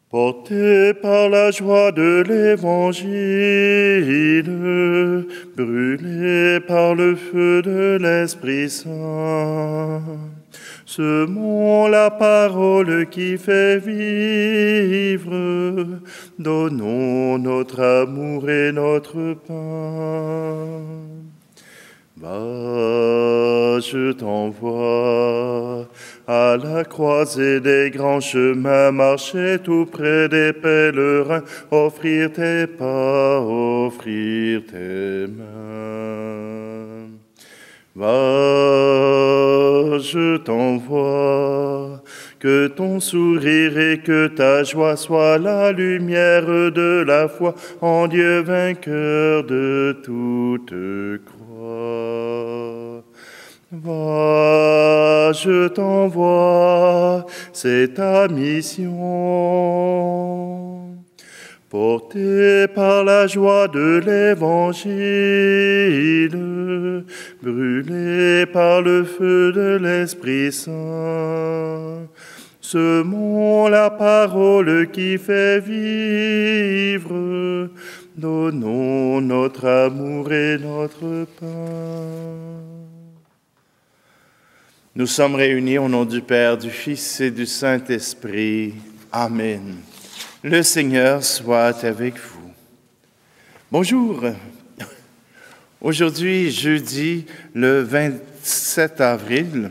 Portés par la joie de l'Évangile, brûlés par le feu de l'Esprit Saint, semons la parole qui fait vivre, donnons notre amour et notre pain. Va, je t'envoie à la croisée des grands chemins, marcher tout près des pèlerins, offrir tes pas, offrir tes mains. Va, je t'envoie, que ton sourire et que ta joie soient la lumière de la foi en Dieu vainqueur de toute croix. Va, je t'envoie, c'est ta mission. Porté par la joie de l'Évangile, brûlé par le feu de l'Esprit Saint, semons la parole qui fait vivre, donnons notre amour et notre pain. Nous sommes réunis au nom du Père, du Fils et du Saint-Esprit. Amen. Le Seigneur soit avec vous. Bonjour. Aujourd'hui, jeudi, le 27 avril,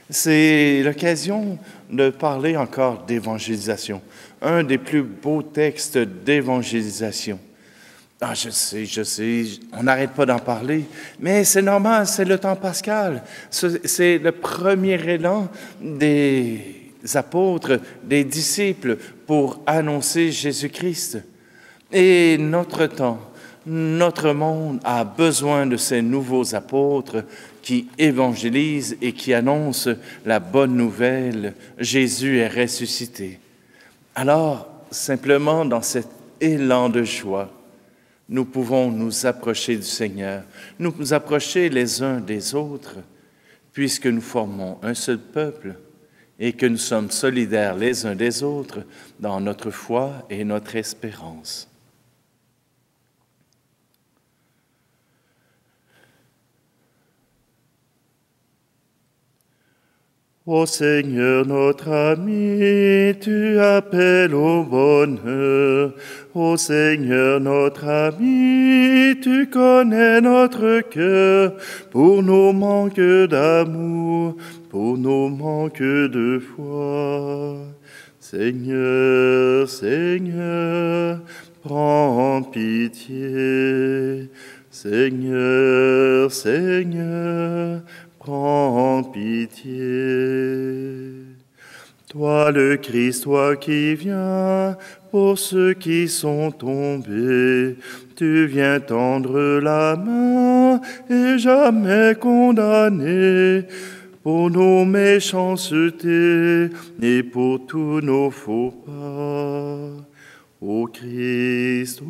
c'est l'occasion de parler encore d'évangélisation. Un des plus beaux textes d'évangélisation. Ah, je sais, on n'arrête pas d'en parler, mais c'est normal, c'est le temps pascal. C'est le premier élan des apôtres, des disciples pour annoncer Jésus-Christ. Et notre temps, notre monde a besoin de ces nouveaux apôtres qui évangélisent et qui annoncent la bonne nouvelle. Jésus est ressuscité. Alors, simplement dans cet élan de joie, nous pouvons nous approcher du Seigneur, nous approcher les uns des autres, puisque nous formons un seul peuple et que nous sommes solidaires les uns des autres dans notre foi et notre espérance. Ô Seigneur notre ami, tu appelles au bonheur. Ô Seigneur notre ami, tu connais notre cœur pour nos manques d'amour, pour nos manques de foi. Seigneur, Seigneur, prends pitié. Seigneur, Seigneur, prends pitié. Toi le Christ, toi qui viens pour ceux qui sont tombés, tu viens tendre la main et jamais condamner pour nos méchancetés et pour tous nos faux pas. Ô Christ,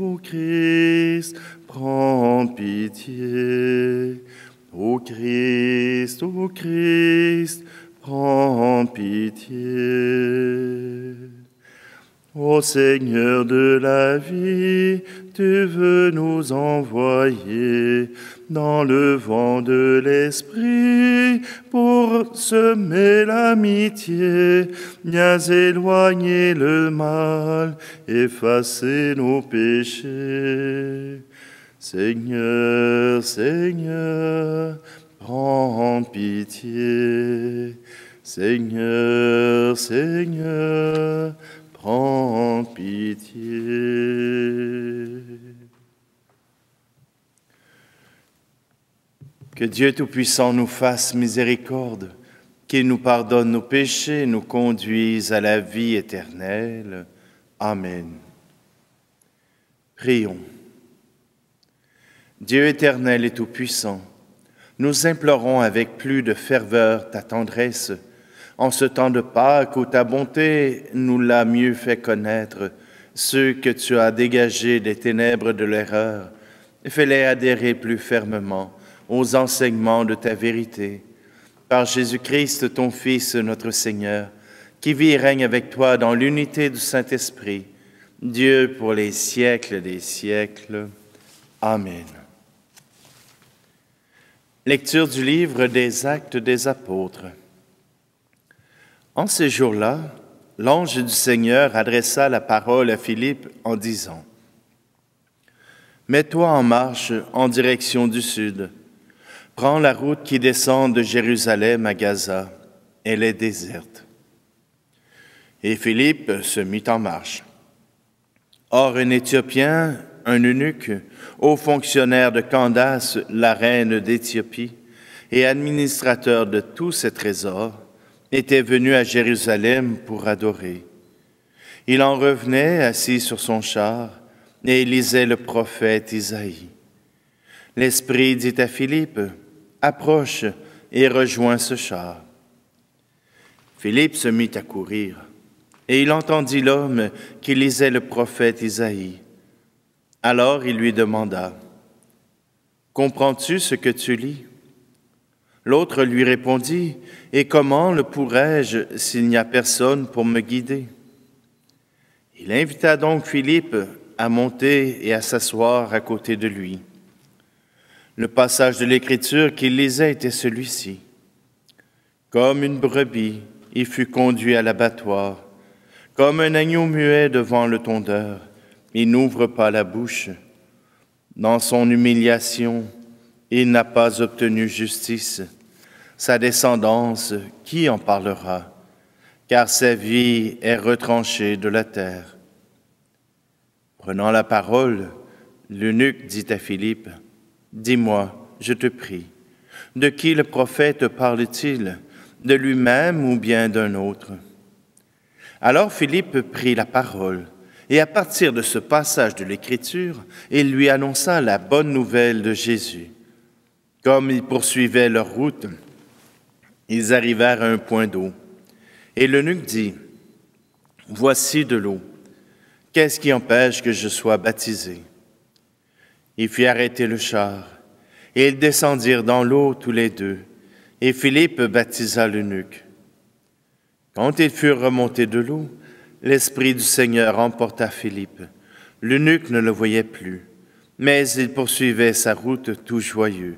prends pitié. Ô Christ, prends pitié. Ô Seigneur de la vie, tu veux nous envoyer dans le vent de l'Esprit pour semer l'amitié, bien éloigner le mal, effacer nos péchés. Seigneur, Seigneur, prends pitié. Seigneur, Seigneur, prends pitié. Que Dieu Tout-Puissant nous fasse miséricorde, qu'il nous pardonne nos péchés, nous conduise à la vie éternelle. Amen. Prions. Dieu éternel et tout-puissant, nous implorons avec plus de ferveur ta tendresse, en ce temps de Pâques où ta bonté nous l'a mieux fait connaître, ceux que tu as dégagés des ténèbres de l'erreur, fais-les adhérer plus fermement aux enseignements de ta vérité. Par Jésus-Christ, ton Fils, notre Seigneur, qui vit et règne avec toi dans l'unité du Saint-Esprit, Dieu pour les siècles des siècles. Amen. Lecture du livre des Actes des Apôtres. En ces jours-là, l'ange du Seigneur adressa la parole à Philippe en disant : « Mets-toi en marche en direction du sud. Prends la route qui descend de Jérusalem à Gaza. Elle est déserte. » Et Philippe se mit en marche. Or, un Éthiopien, un eunuque, haut fonctionnaire de Candace, la reine d'Éthiopie, et administrateur de tous ses trésors, était venu à Jérusalem pour adorer. Il en revenait assis sur son char, et il lisait le prophète Isaïe. L'Esprit dit à Philippe : « Approche et rejoins ce char. » Philippe se mit à courir, et il entendit l'homme qui lisait le prophète Isaïe. Alors il lui demanda : « Comprends-tu ce que tu lis ?» L'autre lui répondit : « Et comment le pourrais-je s'il n'y a personne pour me guider ?» Il invita donc Philippe à monter et à s'asseoir à côté de lui. Le passage de l'Écriture qu'il lisait était celui-ci. « Comme une brebis, il fut conduit à l'abattoir. Comme un agneau muet devant le tondeur, il n'ouvre pas la bouche. Dans son humiliation, il n'a pas obtenu justice. Sa descendance, qui en parlera? Car sa vie est retranchée de la terre. » Prenant la parole, l'eunuque dit à Philippe : « Dis-moi, je te prie, de qui le prophète parle-t-il, de lui-même ou bien d'un autre ?» Alors Philippe prit la parole, et à partir de ce passage de l'Écriture, il lui annonça la bonne nouvelle de Jésus. Comme ils poursuivaient leur route, ils arrivèrent à un point d'eau. Et l'eunuque dit : « Voici de l'eau. Qu'est-ce qui empêche que je sois baptisé ?» Il fit arrêter le char, et ils descendirent dans l'eau tous les deux, et Philippe baptisa l'eunuque. Quand ils furent remontés de l'eau, l'Esprit du Seigneur emporta Philippe. L'eunuque ne le voyait plus, mais il poursuivait sa route tout joyeux.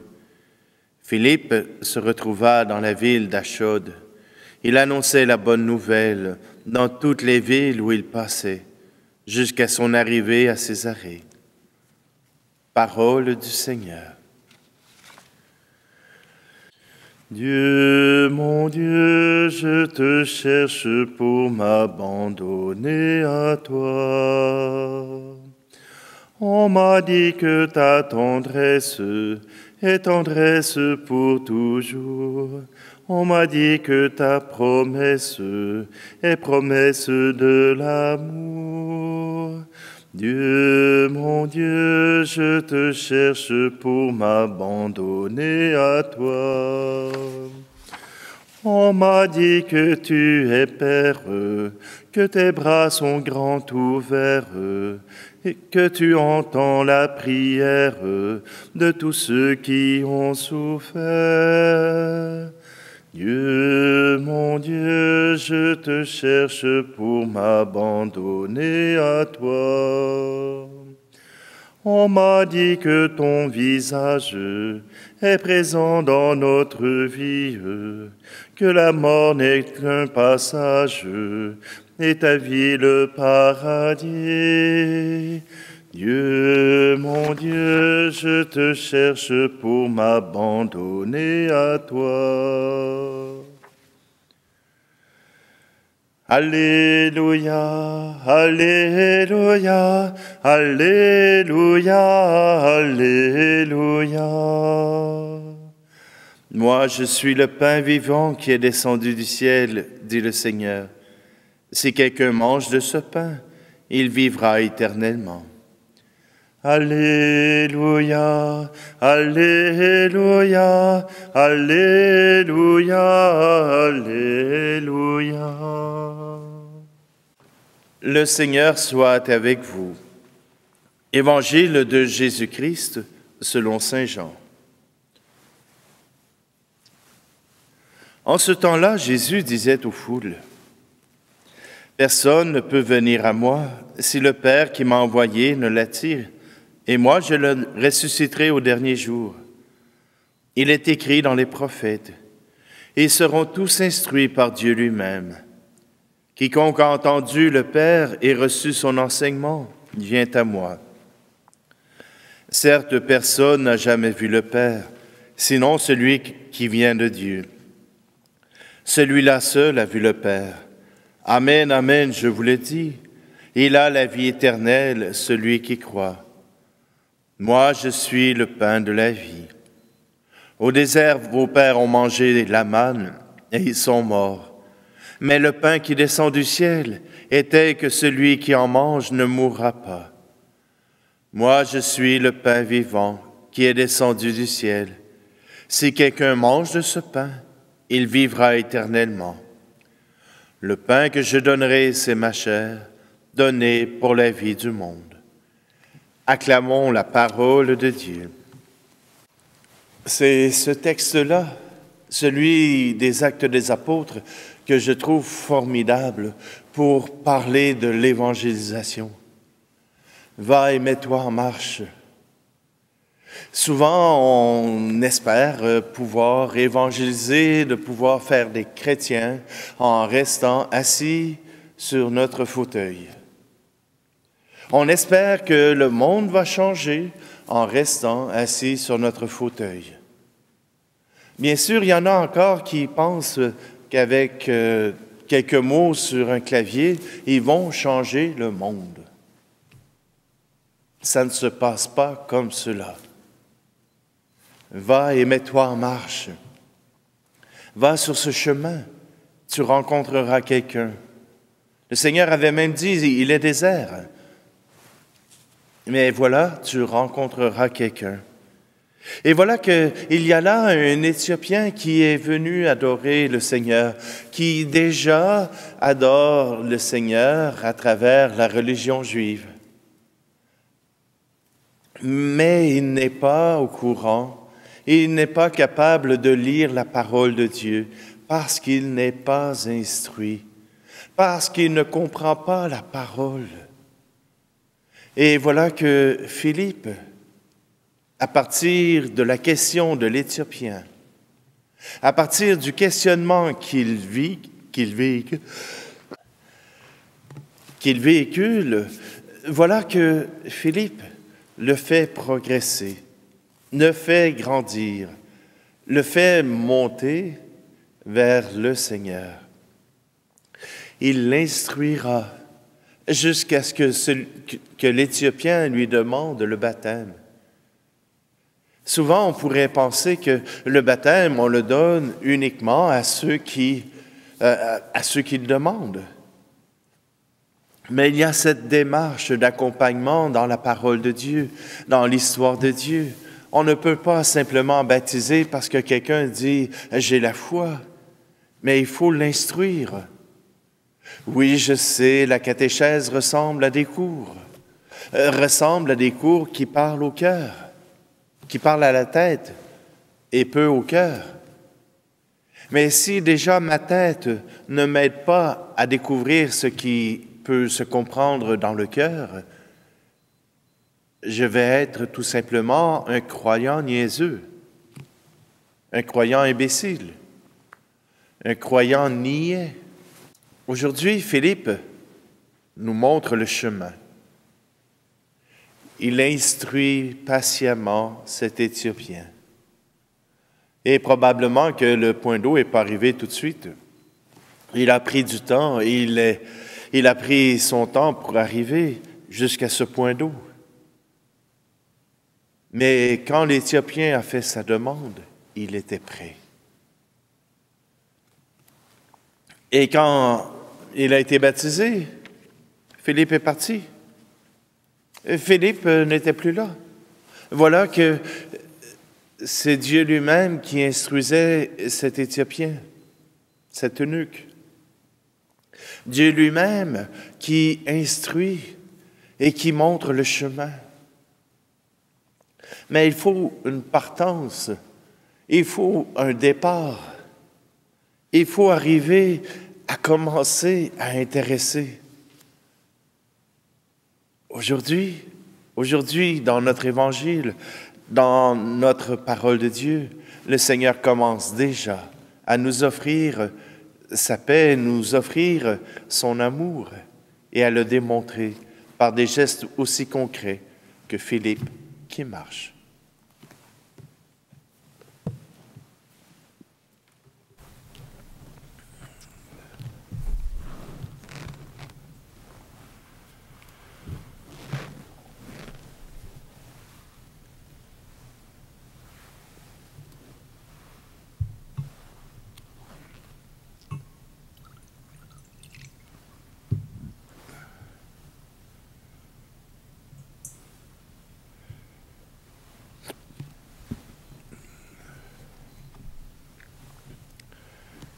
Philippe se retrouva dans la ville d'Achod. Il annonçait la bonne nouvelle dans toutes les villes où il passait, jusqu'à son arrivée à Césarée. Parole du Seigneur. Dieu, mon Dieu, je te cherche pour m'abandonner à toi. On m'a dit que ta tendresse est tendresse pour toujours. On m'a dit que ta promesse est promesse de l'amour. Dieu, mon Dieu, je te cherche pour m'abandonner à toi. On m'a dit que tu es Père, que tes bras sont grands ouverts, et que tu entends la prière de tous ceux qui ont souffert. Dieu, mon Dieu, je te cherche pour m'abandonner à toi. On m'a dit que ton visage est présent dans notre vie, que la mort n'est qu'un passage et ta vie le paradis. Dieu, mon Dieu, je te cherche pour m'abandonner à toi. Alléluia, Alléluia, Alléluia, Alléluia. Moi, je suis le pain vivant qui est descendu du ciel, dit le Seigneur. Si quelqu'un mange de ce pain, il vivra éternellement. Alléluia, Alléluia, Alléluia, Alléluia. Le Seigneur soit avec vous. Évangile de Jésus-Christ selon saint Jean. En ce temps-là, Jésus disait aux foules : Personne ne peut venir à moi si le Père qui m'a envoyé ne l'attire, et moi je le ressusciterai au dernier jour. Il est écrit dans les prophètes, et ils seront tous instruits par Dieu lui-même. Quiconque a entendu le Père et reçu son enseignement vient à moi. Certes, personne n'a jamais vu le Père, sinon celui qui vient de Dieu. Celui-là seul a vu le Père. Amen, amen, je vous le dis, il a la vie éternelle, celui qui croit. Moi, je suis le pain de la vie. Au désert, vos pères ont mangé la manne et ils sont morts. Mais le pain qui descend du ciel est tel que celui qui en mange ne mourra pas. Moi, je suis le pain vivant qui est descendu du ciel. Si quelqu'un mange de ce pain, il vivra éternellement. Le pain que je donnerai, c'est ma chair, donnée pour la vie du monde. Acclamons la parole de Dieu. C'est ce texte-là, celui des Actes des Apôtres, que je trouve formidable pour parler de l'évangélisation. Va et mets-toi en marche. Souvent, on espère pouvoir évangéliser, de pouvoir faire des chrétiens en restant assis sur notre fauteuil. On espère que le monde va changer en restant assis sur notre fauteuil. Bien sûr, il y en a encore qui pensent qu'avec quelques mots sur un clavier, ils vont changer le monde. Ça ne se passe pas comme cela. Va et mets-toi en marche. Va sur ce chemin, tu rencontreras quelqu'un. Le Seigneur avait même dit, il est désert. Mais voilà, tu rencontreras quelqu'un. Et voilà qu'il y a là un Éthiopien qui est venu adorer le Seigneur, qui déjà adore le Seigneur à travers la religion juive. Mais il n'est pas au courant. Il n'est pas capable de lire la parole de Dieu parce qu'il n'est pas instruit, parce qu'il ne comprend pas la parole. Et voilà que Philippe, à partir de la question de l'Éthiopien, à partir du questionnement qu'il véhicule, voilà que Philippe le fait progresser, le fait grandir, le fait monter vers le Seigneur. Il l'instruira jusqu'à ce que l'Éthiopien lui demande le baptême. Souvent, on pourrait penser que le baptême, on le donne uniquement à ceux qui le demandent. Mais il y a cette démarche d'accompagnement dans la parole de Dieu, dans l'histoire de Dieu. On ne peut pas simplement baptiser parce que quelqu'un dit « j'ai la foi », mais il faut l'instruire. Oui, je sais, la catéchèse ressemble à des cours qui parlent au cœur, qui parlent à la tête et peu au cœur. Mais si déjà ma tête ne m'aide pas à découvrir ce qui peut se comprendre dans le cœur, je vais être tout simplement un croyant niaiseux, un croyant imbécile, un croyant niais. Aujourd'hui, Philippe nous montre le chemin. Il instruit patiemment cet Éthiopien. Et probablement que le point d'eau n'est pas arrivé tout de suite. Il a pris du temps, il a pris son temps pour arriver jusqu'à ce point d'eau. Mais quand l'Éthiopien a fait sa demande, il était prêt. Et quand il a été baptisé, Philippe est parti. Philippe n'était plus là. Voilà que c'est Dieu lui-même qui instruisait cet Éthiopien, cet eunuque. Dieu lui-même qui instruit et qui montre le chemin. Mais il faut une partance, il faut un départ. Il faut arriver a commencé à intéresser. Aujourd'hui, dans notre évangile, dans notre parole de Dieu, le Seigneur commence déjà à nous offrir sa paix, nous offrir son amour et à le démontrer par des gestes aussi concrets que Philippe qui marche.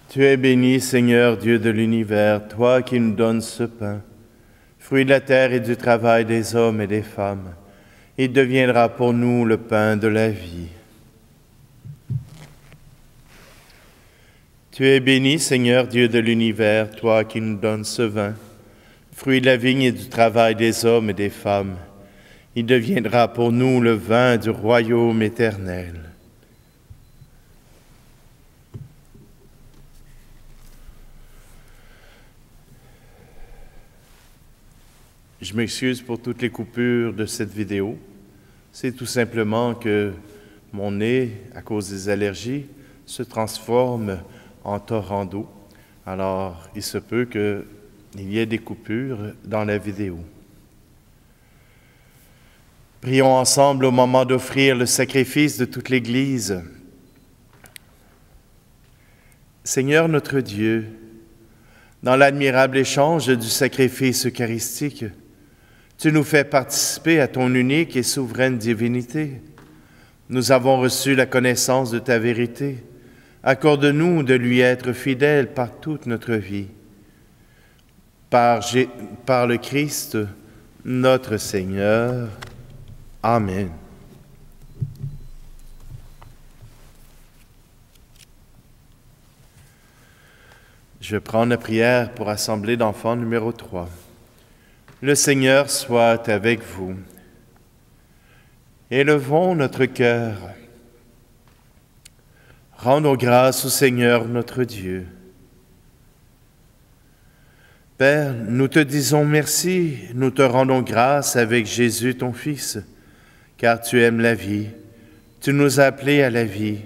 Tu es béni, Seigneur, Dieu de l'univers, toi qui nous donnes ce pain, fruit de la terre et du travail des hommes et des femmes. Il deviendra pour nous le pain de la vie. Tu es béni, Seigneur, Dieu de l'univers, toi qui nous donnes ce vin, fruit de la vigne et du travail des hommes et des femmes. Il deviendra pour nous le vin du royaume éternel. Je m'excuse pour toutes les coupures de cette vidéo. C'est tout simplement que mon nez, à cause des allergies, se transforme en torrent d'eau. Alors, il se peut qu'il y ait des coupures dans la vidéo. Prions ensemble au moment d'offrir le sacrifice de toute l'Église. Seigneur notre Dieu, dans l'admirable échange du sacrifice eucharistique, tu nous fais participer à ton unique et souveraine divinité. Nous avons reçu la connaissance de ta vérité. Accorde-nous de lui être fidèles par toute notre vie. Par le Christ, notre Seigneur. Amen. Je vais prendre la prière pour Assemblée d'enfants numéro 3. Le Seigneur soit avec vous. Élevons notre cœur. Rendons grâce au Seigneur notre Dieu. Père, nous te disons merci, nous te rendons grâce avec Jésus ton Fils, car tu aimes la vie, tu nous as appelés à la vie.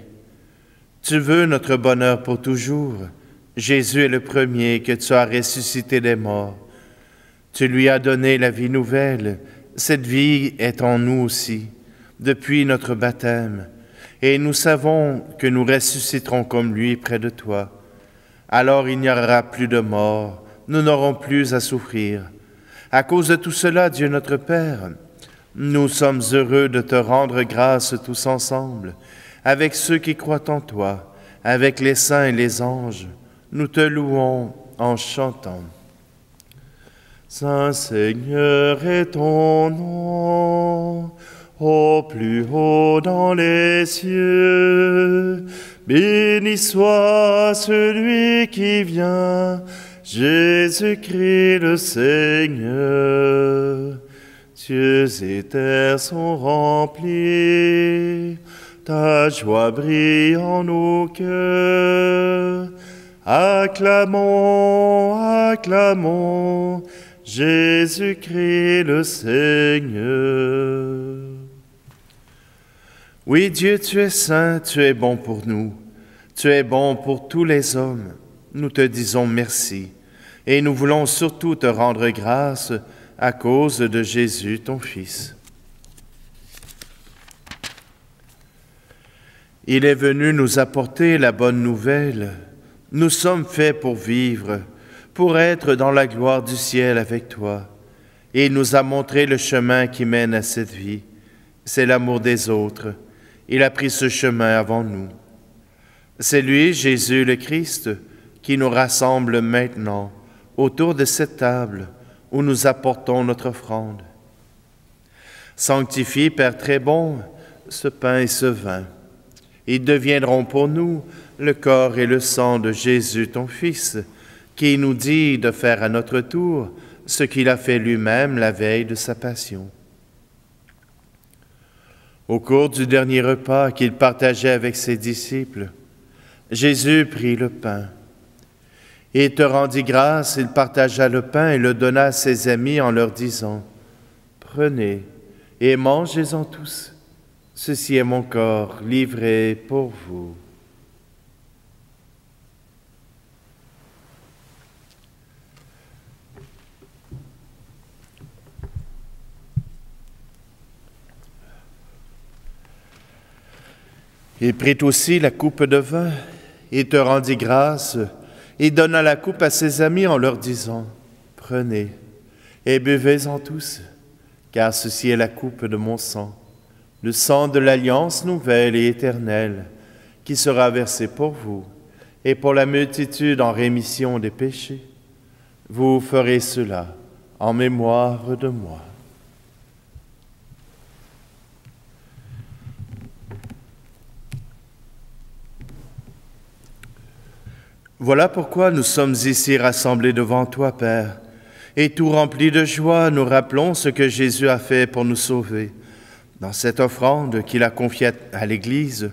Tu veux notre bonheur pour toujours. Jésus est le premier que tu as ressuscité des morts. Tu lui as donné la vie nouvelle. Cette vie est en nous aussi, depuis notre baptême. Et nous savons que nous ressusciterons comme lui près de toi. Alors il n'y aura plus de mort, nous n'aurons plus à souffrir. À cause de tout cela, Dieu notre Père, nous sommes heureux de te rendre grâce tous ensemble, avec ceux qui croient en toi, avec les saints et les anges. Nous te louons en chantant. Saint Seigneur est ton nom, au plus haut dans les cieux. Béni soit celui qui vient, Jésus-Christ le Seigneur. Cieux et terre sont remplis, ta joie brille en nos cœurs. Acclamons, acclamons, Jésus-Christ le Seigneur. Oui, Dieu, tu es saint, tu es bon pour nous. Tu es bon pour tous les hommes. Nous te disons merci. Et nous voulons surtout te rendre grâce à cause de Jésus, ton Fils. Il est venu nous apporter la bonne nouvelle. Nous sommes faits pour vivre, pour être dans la gloire du ciel avec toi. Et il nous a montré le chemin qui mène à cette vie. C'est l'amour des autres. Il a pris ce chemin avant nous. C'est lui, Jésus le Christ, qui nous rassemble maintenant autour de cette table où nous apportons notre offrande. Sanctifie, Père très bon, ce pain et ce vin. Ils deviendront pour nous le corps et le sang de Jésus, ton Fils, qui nous dit de faire à notre tour ce qu'il a fait lui-même la veille de sa passion. Au cours du dernier repas qu'il partageait avec ses disciples, Jésus prit le pain. Il te rendit grâce, il partagea le pain et le donna à ses amis en leur disant, « Prenez et mangez-en tous. Ceci est mon corps livré pour vous. » Il prit aussi la coupe de vin, il te rendit grâce, et donna la coupe à ses amis en leur disant, « Prenez et buvez-en tous, car ceci est la coupe de mon sang, le sang de l'alliance nouvelle et éternelle, qui sera versé pour vous et pour la multitude en rémission des péchés. Vous ferez cela en mémoire de moi. » Voilà pourquoi nous sommes ici rassemblés devant toi, Père, et tout remplis de joie, nous rappelons ce que Jésus a fait pour nous sauver. Dans cette offrande qu'il a confiée à l'Église,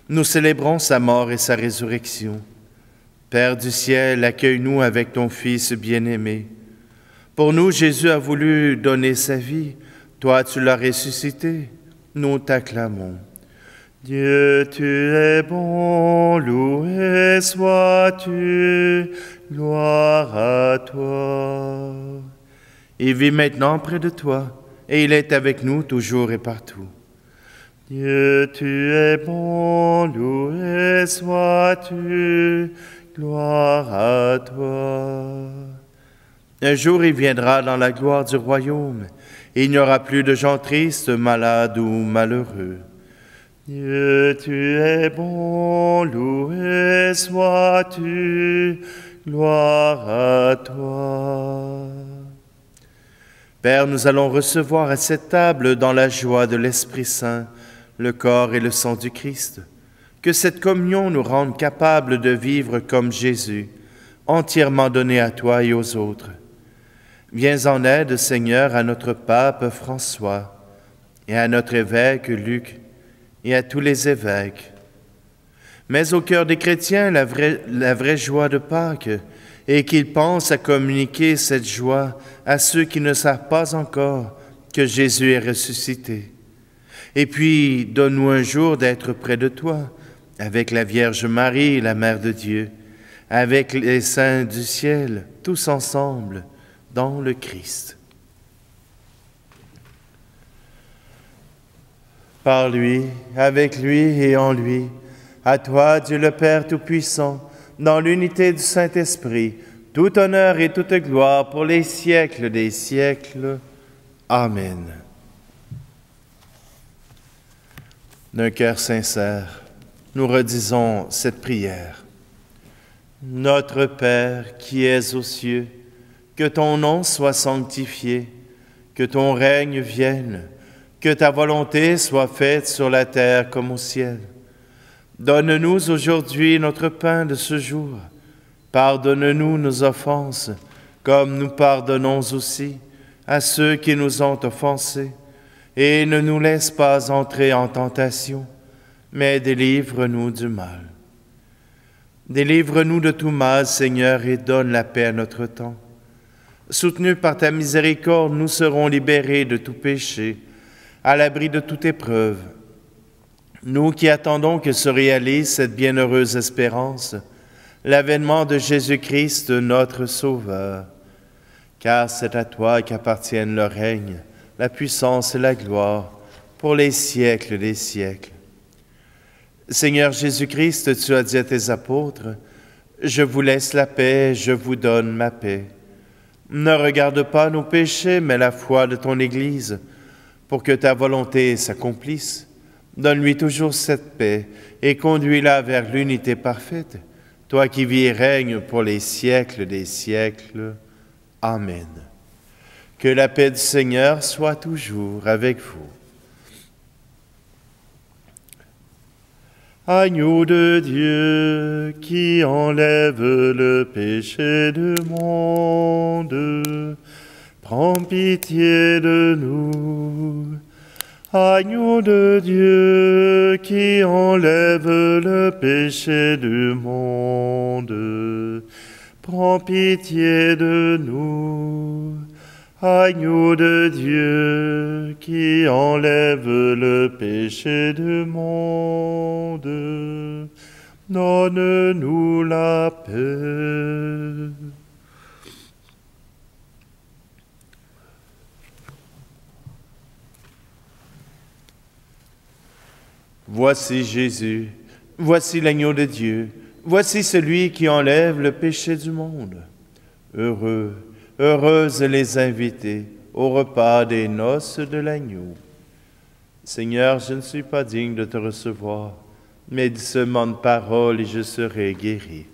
nous célébrons sa mort et sa résurrection. Père du ciel, accueille-nous avec ton Fils bien-aimé. Pour nous, Jésus a voulu donner sa vie. Toi, tu l'as ressuscité. Nous t'acclamons. Dieu, tu es bon, loué sois-tu, gloire à toi. Il vit maintenant près de toi, et il est avec nous toujours et partout. Dieu, tu es bon, loué sois-tu, gloire à toi. Un jour il viendra dans la gloire du royaume, et il n'y aura plus de gens tristes, malades ou malheureux. Dieu, tu es bon, loué sois-tu, gloire à toi. Père, nous allons recevoir à cette table, dans la joie de l'Esprit Saint, le corps et le sang du Christ. Que cette communion nous rende capables de vivre comme Jésus, entièrement donné à toi et aux autres. Viens en aide, Seigneur, à notre pape François et à notre évêque Luc, et à tous les évêques. Mets au cœur des chrétiens la vraie joie de Pâques, et qu'ils pensent à communiquer cette joie à ceux qui ne savent pas encore que Jésus est ressuscité. Et puis, donne-nous un jour d'être près de toi, avec la Vierge Marie, la Mère de Dieu, avec les saints du ciel, tous ensemble, dans le Christ. Par lui, avec lui et en lui, à toi, Dieu le Père Tout-Puissant, dans l'unité du Saint-Esprit, tout honneur et toute gloire pour les siècles des siècles. Amen. D'un cœur sincère, nous redisons cette prière. Notre Père qui es aux cieux, que ton nom soit sanctifié, que ton règne vienne, que ta volonté soit faite sur la terre comme au ciel. Donne-nous aujourd'hui notre pain de ce jour. Pardonne-nous nos offenses, comme nous pardonnons aussi à ceux qui nous ont offensés. Et ne nous laisse pas entrer en tentation, mais délivre-nous du mal. Délivre-nous de tout mal, Seigneur, et donne la paix à notre temps. Soutenus par ta miséricorde, nous serons libérés de tout péché, à l'abri de toute épreuve. Nous qui attendons que se réalise cette bienheureuse espérance, l'avènement de Jésus-Christ, notre Sauveur. Car c'est à toi qu'appartiennent le règne, la puissance et la gloire, pour les siècles des siècles. Seigneur Jésus-Christ, tu as dit à tes apôtres, « Je vous laisse la paix, je vous donne ma paix. Ne regarde pas nos péchés, mais la foi de ton Église, pour que ta volonté s'accomplisse. Donne-lui toujours cette paix et conduis-la vers l'unité parfaite, toi qui vis et règnes pour les siècles des siècles. Amen. Que la paix du Seigneur soit toujours avec vous. Agneau de Dieu qui enlève le péché du monde, prends pitié de nous. Agneau de Dieu qui enlève le péché du monde, prends pitié de nous. Agneau de Dieu qui enlève le péché du monde, donne-nous la paix. Voici Jésus, voici l'agneau de Dieu, voici celui qui enlève le péché du monde. Heureux, heureuses les invités au repas des noces de l'agneau. Seigneur, je ne suis pas digne de te recevoir, mais dis seulement une parole et je serai guéri.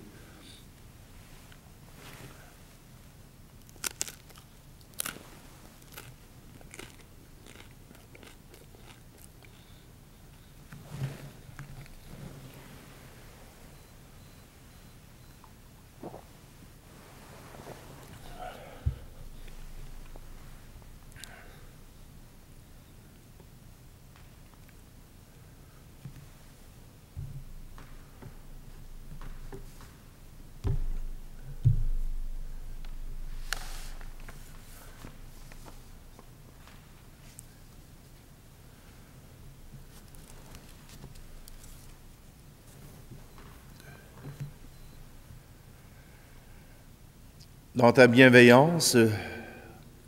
Dans ta bienveillance,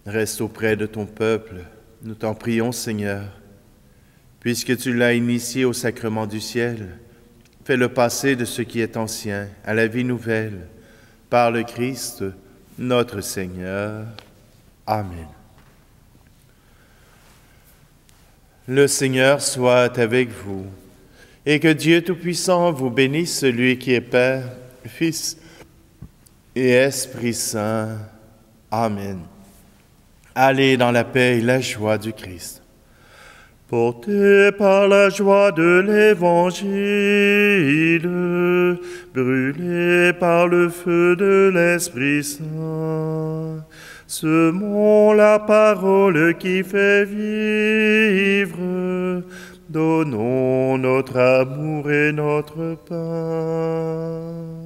reste auprès de ton peuple. Nous t'en prions, Seigneur. Puisque tu l'as initié au sacrement du ciel, fais-le passer de ce qui est ancien à la vie nouvelle, par le Christ, notre Seigneur. Amen. Le Seigneur soit avec vous, et que Dieu Tout-Puissant vous bénisse, celui qui est Père, Fils et Esprit Saint. Amen. Allez dans la paix et la joie du Christ. Portés par la joie de l'Évangile, brûlés par le feu de l'Esprit Saint, semons la parole qui fait vivre, donnons notre amour et notre pain.